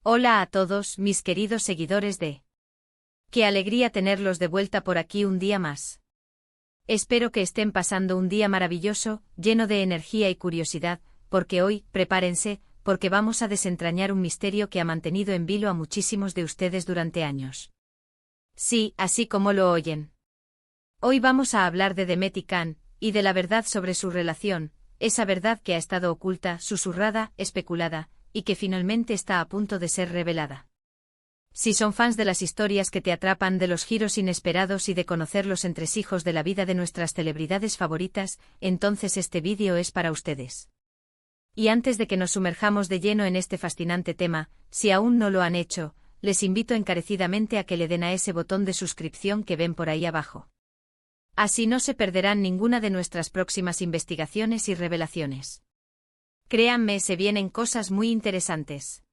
Hola a todos, mis queridos seguidores de... Qué alegría tenerlos de vuelta por aquí un día más. Espero que estén pasando un día maravilloso, lleno de energía y curiosidad, porque hoy, prepárense, porque vamos a desentrañar un misterio que ha mantenido en vilo a muchísimos de ustedes durante años. Sí, así como lo oyen. Hoy vamos a hablar de Demet y Can, y de la verdad sobre su relación, esa verdad que ha estado oculta, susurrada, especulada, y que finalmente está a punto de ser revelada. Si son fans de las historias que te atrapan, de los giros inesperados y de conocer los entresijos de la vida de nuestras celebridades favoritas, entonces este vídeo es para ustedes. Y antes de que nos sumerjamos de lleno en este fascinante tema, si aún no lo han hecho, les invito encarecidamente a que le den a ese botón de suscripción que ven por ahí abajo. Así no se perderán ninguna de nuestras próximas investigaciones y revelaciones. Créanme, se vienen cosas muy interesantes.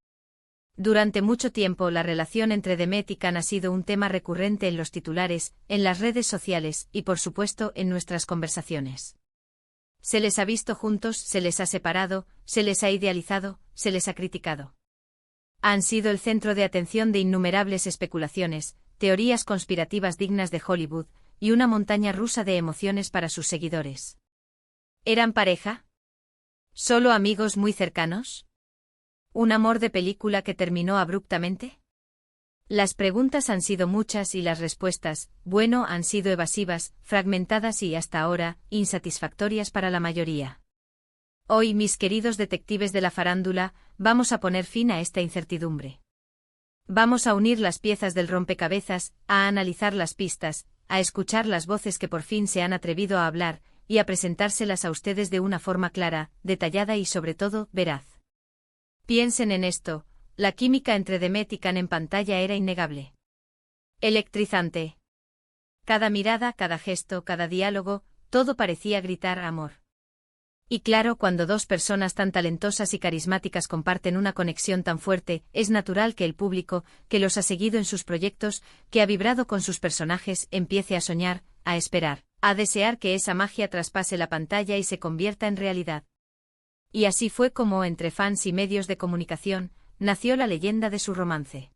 Durante mucho tiempo la relación entre Demet y Can ha sido un tema recurrente en los titulares, en las redes sociales y por supuesto en nuestras conversaciones. Se les ha visto juntos, se les ha separado, se les ha idealizado, se les ha criticado. Han sido el centro de atención de innumerables especulaciones, teorías conspirativas dignas de Hollywood, y una montaña rusa de emociones para sus seguidores. ¿Eran pareja? ¿Solo amigos muy cercanos? ¿Un amor de película que terminó abruptamente? Las preguntas han sido muchas y las respuestas, bueno, han sido evasivas, fragmentadas y hasta ahora, insatisfactorias para la mayoría. Hoy, mis queridos detectives de la farándula, vamos a poner fin a esta incertidumbre. Vamos a unir las piezas del rompecabezas, a analizar las pistas, a escuchar las voces que por fin se han atrevido a hablar, y a presentárselas a ustedes de una forma clara, detallada y sobre todo, veraz. Piensen en esto, la química entre Demet y Can en pantalla era innegable. Electrizante. Cada mirada, cada gesto, cada diálogo, todo parecía gritar amor. Y claro, cuando dos personas tan talentosas y carismáticas comparten una conexión tan fuerte, es natural que el público, que los ha seguido en sus proyectos, que ha vibrado con sus personajes, empiece a soñar, a esperar, a desear que esa magia traspase la pantalla y se convierta en realidad. Y así fue como, entre fans y medios de comunicación, nació la leyenda de su romance.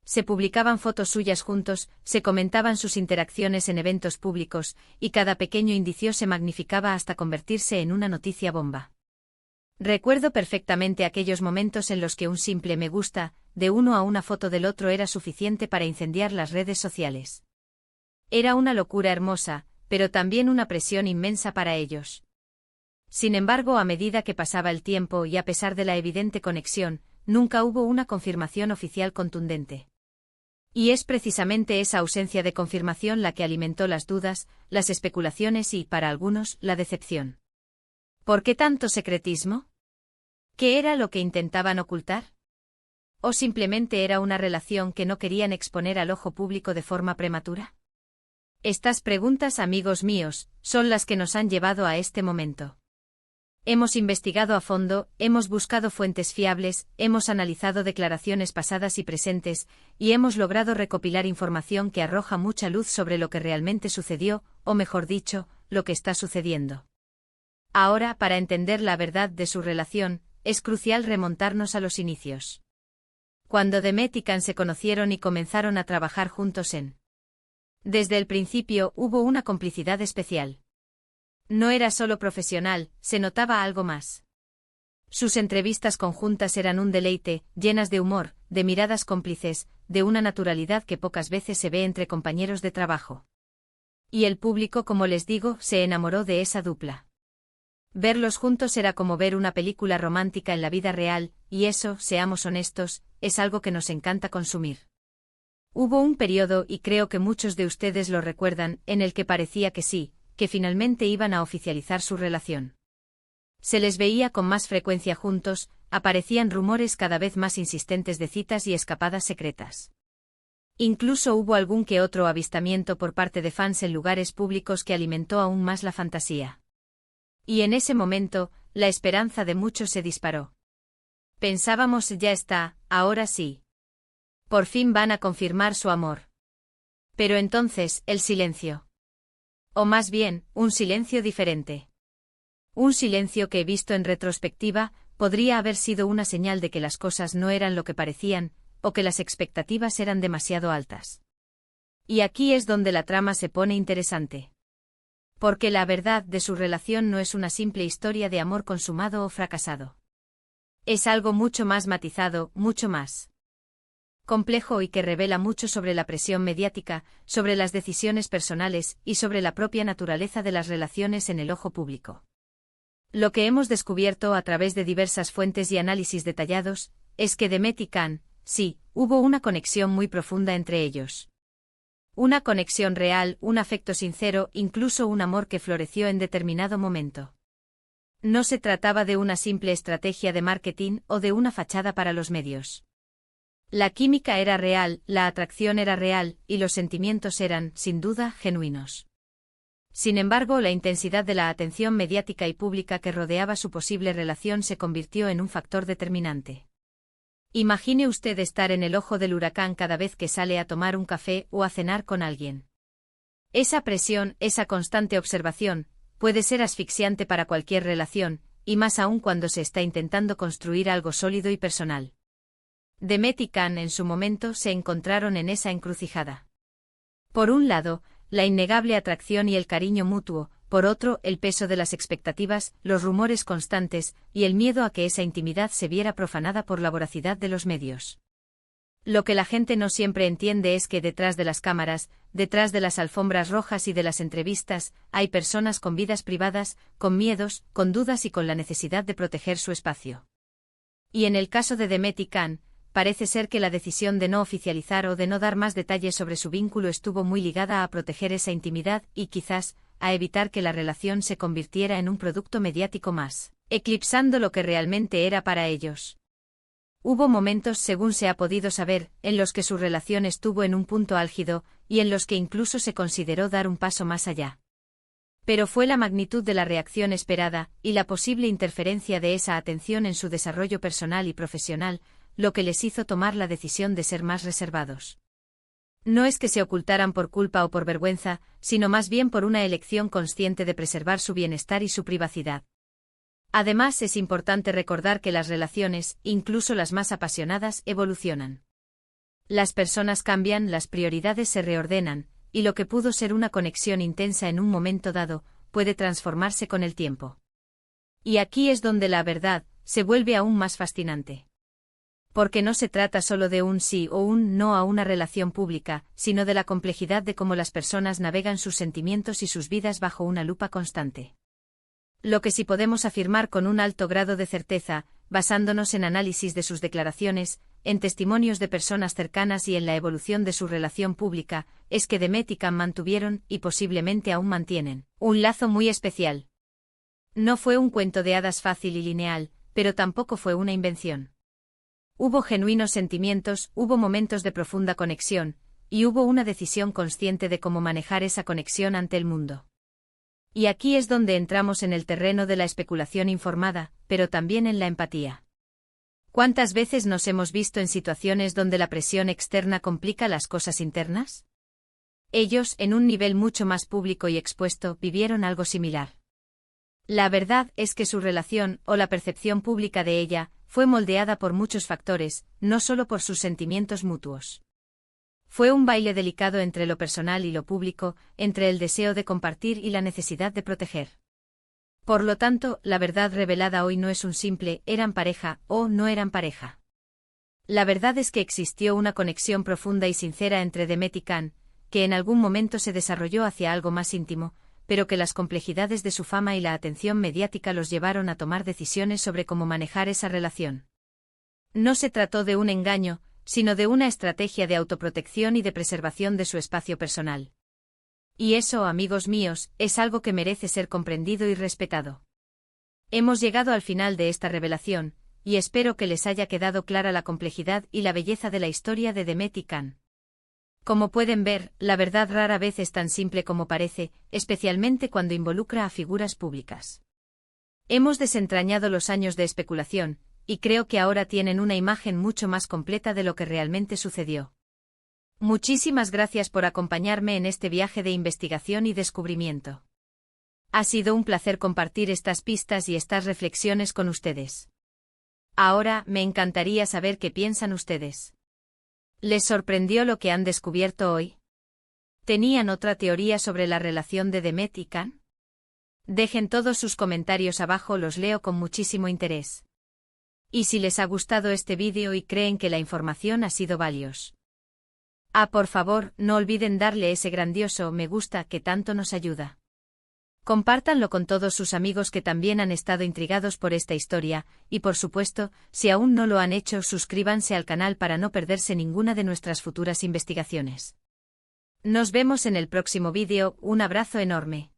Se publicaban fotos suyas juntos, se comentaban sus interacciones en eventos públicos, y cada pequeño indicio se magnificaba hasta convertirse en una noticia bomba. Recuerdo perfectamente aquellos momentos en los que un simple me gusta, de uno a una foto del otro, era suficiente para incendiar las redes sociales. Era una locura hermosa, pero también una presión inmensa para ellos. Sin embargo, a medida que pasaba el tiempo y a pesar de la evidente conexión, nunca hubo una confirmación oficial contundente. Y es precisamente esa ausencia de confirmación la que alimentó las dudas, las especulaciones y, para algunos, la decepción. ¿Por qué tanto secretismo? ¿Qué era lo que intentaban ocultar? ¿O simplemente era una relación que no querían exponer al ojo público de forma prematura? Estas preguntas, amigos míos, son las que nos han llevado a este momento. Hemos investigado a fondo, hemos buscado fuentes fiables, hemos analizado declaraciones pasadas y presentes, y hemos logrado recopilar información que arroja mucha luz sobre lo que realmente sucedió, o mejor dicho, lo que está sucediendo. Ahora, para entender la verdad de su relación, es crucial remontarnos a los inicios. Cuando Demet y Can se conocieron y comenzaron a trabajar juntos en... Desde el principio hubo una complicidad especial. No era solo profesional, se notaba algo más. Sus entrevistas conjuntas eran un deleite, llenas de humor, de miradas cómplices, de una naturalidad que pocas veces se ve entre compañeros de trabajo. Y el público, como les digo, se enamoró de esa dupla. Verlos juntos era como ver una película romántica en la vida real, y eso, seamos honestos, es algo que nos encanta consumir. Hubo un periodo, y creo que muchos de ustedes lo recuerdan, en el que parecía que sí, que finalmente iban a oficializar su relación. Se les veía con más frecuencia juntos, aparecían rumores cada vez más insistentes de citas y escapadas secretas. Incluso hubo algún que otro avistamiento por parte de fans en lugares públicos que alimentó aún más la fantasía. Y en ese momento, la esperanza de muchos se disparó. Pensábamos, ya está, ahora sí. Por fin van a confirmar su amor. Pero entonces, el silencio. O más bien, un silencio diferente. Un silencio que, visto en retrospectiva, podría haber sido una señal de que las cosas no eran lo que parecían, o que las expectativas eran demasiado altas. Y aquí es donde la trama se pone interesante. Porque la verdad de su relación no es una simple historia de amor consumado o fracasado. Es algo mucho más matizado, mucho más complejo y que revela mucho sobre la presión mediática, sobre las decisiones personales y sobre la propia naturaleza de las relaciones en el ojo público. Lo que hemos descubierto a través de diversas fuentes y análisis detallados, es que Demet y Can, sí, hubo una conexión muy profunda entre ellos. Una conexión real, un afecto sincero, incluso un amor que floreció en determinado momento. No se trataba de una simple estrategia de marketing o de una fachada para los medios. La química era real, la atracción era real, y los sentimientos eran, sin duda, genuinos. Sin embargo, la intensidad de la atención mediática y pública que rodeaba su posible relación se convirtió en un factor determinante. Imagine usted estar en el ojo del huracán cada vez que sale a tomar un café o a cenar con alguien. Esa presión, esa constante observación, puede ser asfixiante para cualquier relación, y más aún cuando se está intentando construir algo sólido y personal. Demet y Can en su momento se encontraron en esa encrucijada. Por un lado, la innegable atracción y el cariño mutuo, por otro, el peso de las expectativas, los rumores constantes, y el miedo a que esa intimidad se viera profanada por la voracidad de los medios. Lo que la gente no siempre entiende es que detrás de las cámaras, detrás de las alfombras rojas y de las entrevistas, hay personas con vidas privadas, con miedos, con dudas y con la necesidad de proteger su espacio. Y en el caso de Demet y Can, parece ser que la decisión de no oficializar o de no dar más detalles sobre su vínculo estuvo muy ligada a proteger esa intimidad y quizás, a evitar que la relación se convirtiera en un producto mediático más, eclipsando lo que realmente era para ellos. Hubo momentos, según se ha podido saber, en los que su relación estuvo en un punto álgido, y en los que incluso se consideró dar un paso más allá. Pero fue la magnitud de la reacción esperada, y la posible interferencia de esa atención en su desarrollo personal y profesional, lo que les hizo tomar la decisión de ser más reservados. No es que se ocultaran por culpa o por vergüenza, sino más bien por una elección consciente de preservar su bienestar y su privacidad. Además, es importante recordar que las relaciones, incluso las más apasionadas, evolucionan. Las personas cambian, las prioridades se reordenan, y lo que pudo ser una conexión intensa en un momento dado, puede transformarse con el tiempo. Y aquí es donde la verdad se vuelve aún más fascinante. Porque no se trata solo de un sí o un no a una relación pública, sino de la complejidad de cómo las personas navegan sus sentimientos y sus vidas bajo una lupa constante. Lo que sí podemos afirmar con un alto grado de certeza, basándonos en análisis de sus declaraciones, en testimonios de personas cercanas y en la evolución de su relación pública, es que Demet y Can mantuvieron, y posiblemente aún mantienen, un lazo muy especial. No fue un cuento de hadas fácil y lineal, pero tampoco fue una invención. Hubo genuinos sentimientos, hubo momentos de profunda conexión, y hubo una decisión consciente de cómo manejar esa conexión ante el mundo. Y aquí es donde entramos en el terreno de la especulación informada, pero también en la empatía. ¿Cuántas veces nos hemos visto en situaciones donde la presión externa complica las cosas internas? Ellos, en un nivel mucho más público y expuesto, vivieron algo similar. La verdad es que su relación, o la percepción pública de ella, fue moldeada por muchos factores, no solo por sus sentimientos mutuos. Fue un baile delicado entre lo personal y lo público, entre el deseo de compartir y la necesidad de proteger. Por lo tanto, la verdad revelada hoy no es un simple «eran pareja» o «no eran pareja». La verdad es que existió una conexión profunda y sincera entre Demet y Can, que en algún momento se desarrolló hacia algo más íntimo, pero que las complejidades de su fama y la atención mediática los llevaron a tomar decisiones sobre cómo manejar esa relación. No se trató de un engaño, sino de una estrategia de autoprotección y de preservación de su espacio personal. Y eso, amigos míos, es algo que merece ser comprendido y respetado. Hemos llegado al final de esta revelación, y espero que les haya quedado clara la complejidad y la belleza de la historia de Demet y Can. Como pueden ver, la verdad rara vez es tan simple como parece, especialmente cuando involucra a figuras públicas. Hemos desentrañado los años de especulación, y creo que ahora tienen una imagen mucho más completa de lo que realmente sucedió. Muchísimas gracias por acompañarme en este viaje de investigación y descubrimiento. Ha sido un placer compartir estas pistas y estas reflexiones con ustedes. Ahora, me encantaría saber qué piensan ustedes. ¿Les sorprendió lo que han descubierto hoy? ¿Tenían otra teoría sobre la relación de Demet y Can? Dejen todos sus comentarios abajo, los leo con muchísimo interés. Y si les ha gustado este vídeo y creen que la información ha sido valiosa. Por favor, no olviden darle ese grandioso me gusta que tanto nos ayuda. Compártanlo con todos sus amigos que también han estado intrigados por esta historia, y por supuesto, si aún no lo han hecho, suscríbanse al canal para no perderse ninguna de nuestras futuras investigaciones. Nos vemos en el próximo vídeo, un abrazo enorme.